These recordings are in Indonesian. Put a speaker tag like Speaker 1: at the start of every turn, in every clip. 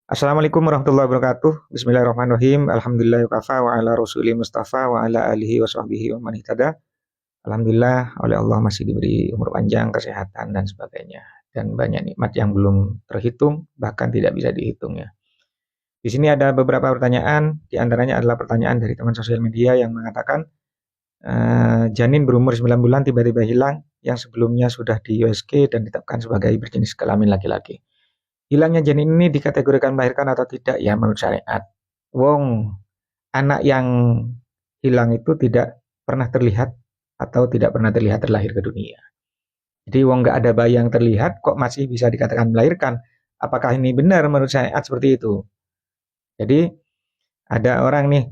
Speaker 1: Assalamualaikum warahmatullahi wabarakatuh. Bismillahirrahmanirrahim. Alhamdulillah kafa wa ala rasuli mustafa wa ala alihi wa sahbihi wa man ihtada. Alhamdulillah oleh Allah masih diberi umur panjang, kesehatan dan sebagainya. Dan banyak nikmat yang belum terhitung, bahkan tidak bisa dihitung ya. Di sini ada beberapa pertanyaan, di antaranya adalah pertanyaan dari teman sosial media yang mengatakan janin berumur 9 bulan tiba-tiba hilang yang sebelumnya sudah di USG dan ditetapkan sebagai berjenis kelamin laki-laki. Hilangnya janin ini dikategorikan melahirkan atau tidak ya menurut syariat. Wong, anak yang hilang itu tidak pernah terlihat atau tidak pernah terlihat terlahir ke dunia. Jadi wong nggak ada bayi yang terlihat kok masih bisa dikatakan melahirkan. Apakah ini benar menurut syariat seperti itu? Jadi ada orang nih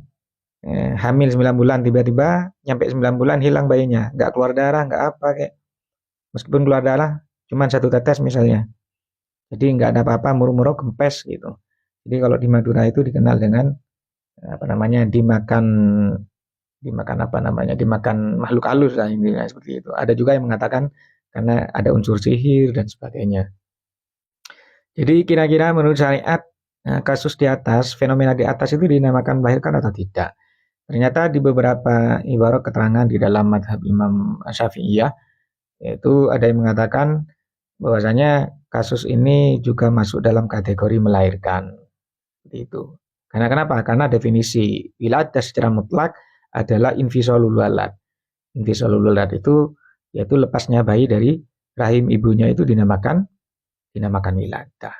Speaker 1: hamil 9 bulan tiba-tiba nyampe 9 bulan hilang bayinya, nggak keluar darah, nggak apa kayak meskipun keluar darah cuma satu tetes misalnya. Jadi nggak ada apa-apa, murung-murung kempes gitu. Jadi kalau di Madura itu dikenal dengan apa namanya dimakan apa namanya dimakan makhluk halus lah intinya seperti itu. Ada juga yang mengatakan karena ada unsur sihir dan sebagainya. Jadi kira-kira menurut syariat kasus di atas, fenomena di atas itu dinamakan melahirkan atau tidak? Ternyata di beberapa ibarat keterangan di dalam madhab Imam Syafi'iyah yaitu ada yang mengatakan bahwasanya kasus ini juga masuk dalam kategori melahirkan. Seperti itu. Karena kenapa? Karena definisi wiladah secara mutlak adalah infisolul walad. Infisolul walad itu yaitu lepasnya bayi dari rahim ibunya itu dinamakan wiladah.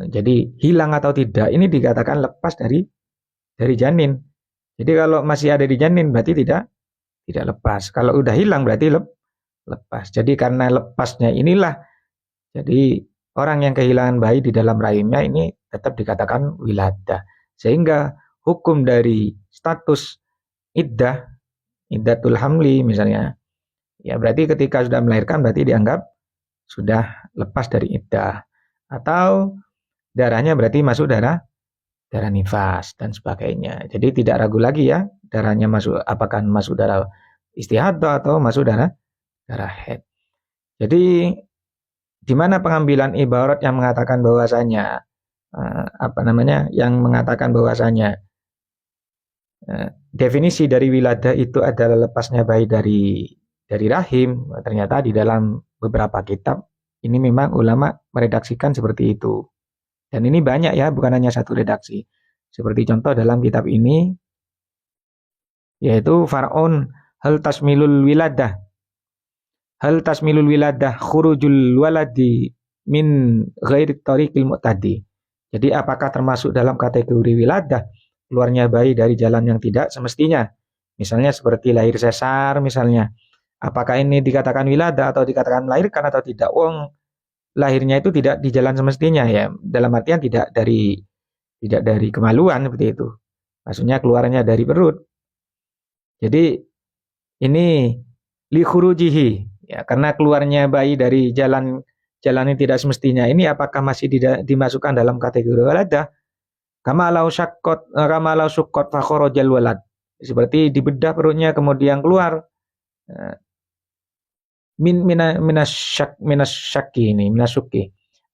Speaker 1: Jadi hilang atau tidak ini dikatakan lepas dari janin. Jadi kalau masih ada di janin berarti tidak lepas. Kalau udah hilang berarti lepas. Jadi karena lepasnya inilah jadi orang yang kehilangan bayi di dalam rahimnya ini tetap dikatakan wiladah. Sehingga hukum dari status iddatul hamli misalnya, ya berarti ketika sudah melahirkan berarti dianggap sudah lepas dari iddah. Atau darahnya berarti masuk darah nifas dan sebagainya. Jadi tidak ragu lagi ya, darahnya masuk apakah masuk darah istihadah atau masuk darah haid. Jadi di mana pengambilan ibarat yang mengatakan bahwasanya yang mengatakan bahwasanya definisi dari wiladah itu adalah lepasnya bayi dari rahim. Ternyata di dalam beberapa kitab ini memang ulama meredaksikan seperti itu. Dan ini banyak ya, bukan hanya satu redaksi. Seperti contoh dalam kitab ini yaitu Faraun hal tasmilul wiladah khurujul waladi min ghairi tariqil mu'tadi. Jadi apakah termasuk dalam kategori wiladah keluarnya bayi dari jalan yang tidak semestinya? Misalnya seperti lahir sesar misalnya. Apakah ini dikatakan wiladah atau dikatakan melahirkan atau tidak? Wong lahirnya itu tidak di jalan semestinya ya. Dalam artian tidak dari kemaluan seperti itu. Maksudnya keluarnya dari perut. Jadi ini li khurujihi ya, karena keluarnya bayi dari jalan yang tidak semestinya ini apakah masih dimasukkan dalam kategori waladah? Kama lau sukkot fa kharajal walad. Seperti dibedah perutnya kemudian keluar minasyaки.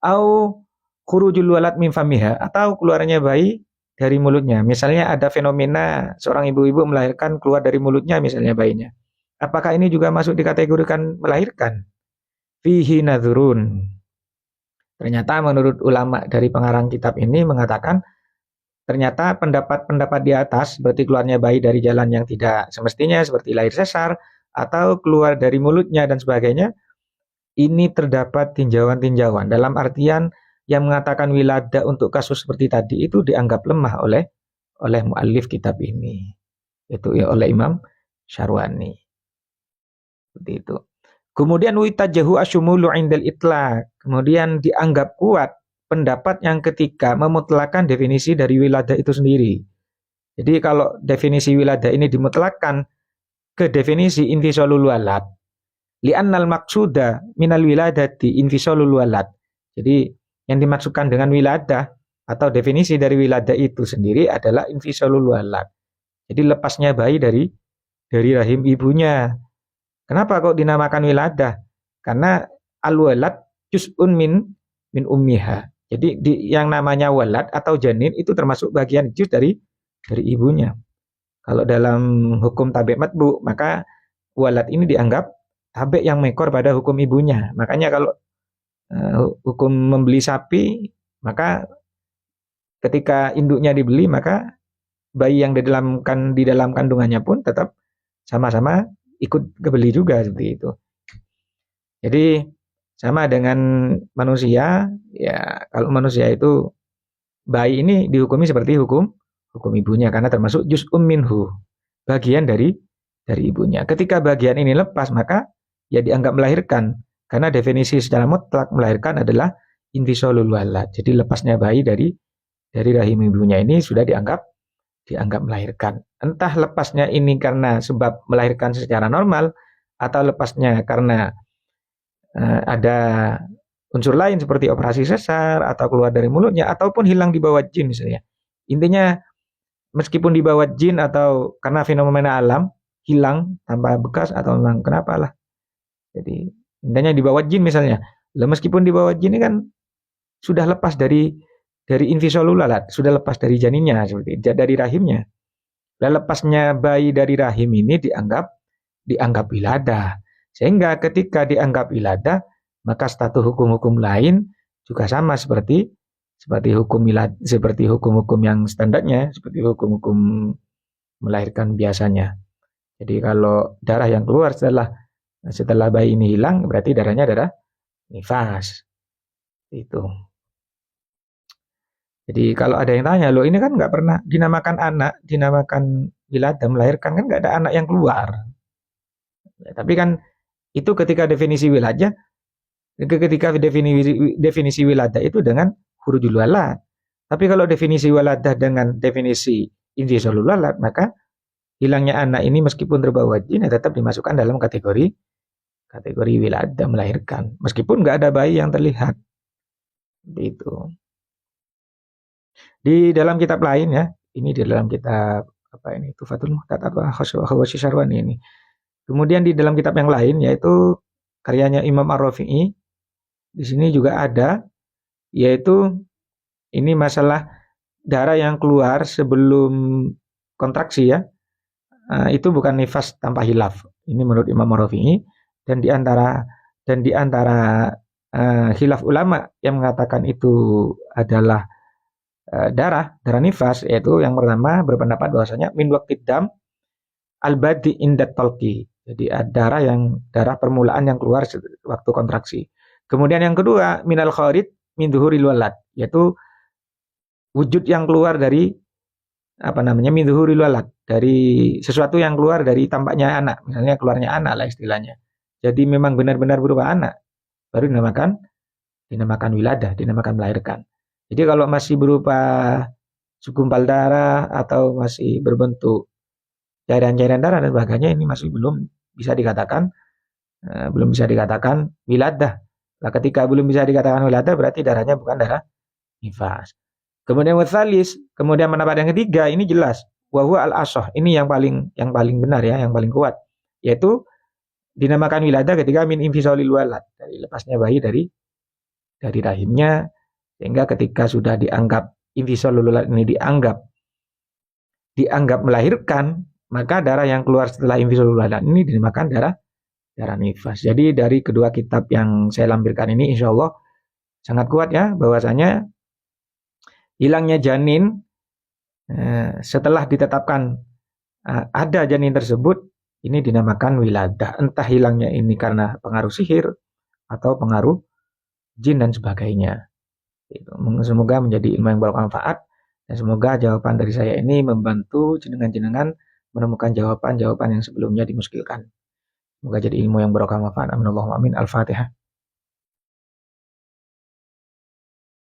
Speaker 1: Au khurujul walad min famiha, atau keluarnya bayi dari mulutnya. Misalnya ada fenomena seorang ibu-ibu melahirkan keluar dari mulutnya misalnya bayinya. Apakah ini juga masuk dikategorikan melahirkan? Fihi nadhrun. Ternyata menurut ulama dari pengarang kitab ini mengatakan ternyata pendapat-pendapat di atas seperti keluarnya bayi dari jalan yang tidak semestinya seperti lahir sesar atau keluar dari mulutnya dan sebagainya, ini terdapat tinjauan-tinjauan dalam artian yang mengatakan wiladah untuk kasus seperti tadi itu dianggap lemah oleh muallif kitab ini. Itu ya oleh Imam Syarwani. Seperti itu. Kemudian witajahu asyumulu indal itlaq. Kemudian dianggap kuat pendapat yang ketika memutlakan definisi dari wiladah itu sendiri. Jadi kalau definisi wiladah ini dimutlakan ke definisi infisolul walad, li'annal maqsuda minal wiladati infisolul walad. Jadi yang dimaksudkan dengan wiladah atau definisi dari wiladah itu sendiri adalah infisolul walad. Jadi lepasnya bayi dari rahim ibunya. Kenapa kok dinamakan wiladah? Karena al-walad juz'un min ummiha. Jadi yang namanya walad atau janin itu termasuk bagian juz dari ibunya. Kalau dalam hukum tabe matbu, maka walad ini dianggap tabe yang mekor pada hukum ibunya. Makanya kalau hukum membeli sapi, maka ketika induknya dibeli, maka bayi yang di dalam kandungannya pun tetap sama-sama ikut kebeli juga seperti itu. Jadi sama dengan manusia, ya kalau manusia itu bayi ini dihukumi seperti hukum ibunya karena termasuk juz'um minhu, bagian dari ibunya. Ketika bagian ini lepas maka ya dianggap melahirkan karena definisi secara mutlak melahirkan adalah infisolul walad. Jadi lepasnya bayi dari rahim ibunya ini sudah dianggap melahirkan. Entah lepasnya ini karena sebab melahirkan secara normal atau lepasnya karena ada unsur lain seperti operasi sesar atau keluar dari mulutnya ataupun hilang di bawah jin misalnya. Intinya meskipun di bawah jin atau karena fenomena alam hilang tanpa bekas atau memang kenapa lah. Jadi intinya di bawah jin misalnya. Lah meskipun di bawah jin ini kan sudah lepas dari infisolulalat, sudah lepas dari janinnya seperti dari rahimnya. Lah lepasnya bayi dari rahim ini dianggap wiladah. Sehingga ketika dianggap wiladah, maka status hukum-hukum lain juga sama seperti hukum-hukum yang standarnya, seperti hukum-hukum melahirkan biasanya. Jadi kalau darah yang keluar setelah bayi ini hilang, berarti darahnya darah nifas. Itu. Jadi kalau ada yang tanya, loh ini kan nggak pernah dinamakan anak, dinamakan wiladah melahirkan kan nggak ada anak yang keluar. Ya, tapi kan itu ketika definisi wiladah, definisi wiladah itu dengan huruful walad. Tapi kalau definisi waladah dengan definisi infisolul walad, maka hilangnya anak ini meskipun terbawa jin ya tetap dimasukkan dalam kategori wiladah melahirkan. Meskipun nggak ada bayi yang terlihat. Itu. Di dalam kitab lain ya, ini di dalam kitab apa ini? Tufatul Muhtad apa Hawashi Syarwani ini. Kemudian di dalam kitab yang lain yaitu karyanya Imam Ar-Rafi'i, di sini juga ada yaitu ini masalah darah yang keluar sebelum kontraksi ya. Itu bukan nifas tanpa hilaf. Ini menurut Imam Ar-Rafi'i dan di antara hilaf ulama yang mengatakan itu adalah darah nifas, yaitu yang pertama berpendapat bahwasanya min waqtid dam al-badi indat talqi. Jadi darah permulaan yang keluar waktu kontraksi. Kemudian yang kedua minal kharid min dhuhuril walad, yaitu wujud yang keluar dari min dhuhuril walad, dari sesuatu yang keluar dari tampaknya anak, misalnya keluarnya anak lah istilahnya. Jadi memang benar-benar berupa anak, baru dinamakan wiladah, dinamakan melahirkan. Jadi kalau masih berupa segumpal darah atau masih berbentuk cairan-cairan darah dan sebagainya, ini masih belum bisa dikatakan wiladah. Nah, ketika belum bisa dikatakan wiladah berarti darahnya bukan darah nifas. Kemudian pendapat yang ketiga ini jelas bahwa al-ashah ini yang paling benar ya, yang paling kuat, yaitu dinamakan wiladah ketika min infisolil walad, dari lepasnya bayi dari rahimnya, sehingga ketika sudah dianggap infisolil walad ini dianggap melahirkan, maka darah yang keluar setelah infisolil walad ini dinamakan darah nifas. Jadi dari kedua kitab yang saya lampirkan ini insya Allah sangat kuat ya bahwasanya hilangnya janin setelah ditetapkan ada janin tersebut ini dinamakan wiladah. Entah hilangnya ini karena pengaruh sihir atau pengaruh jin dan sebagainya. Semoga menjadi ilmu yang bermanfaat dan semoga jawaban dari saya ini membantu jenengan menemukan jawaban-jawaban yang sebelumnya dimuskilkan. Semoga jadi ilmu yang barokah manfaat. Amin Allahumma amin. Al-Fatihah.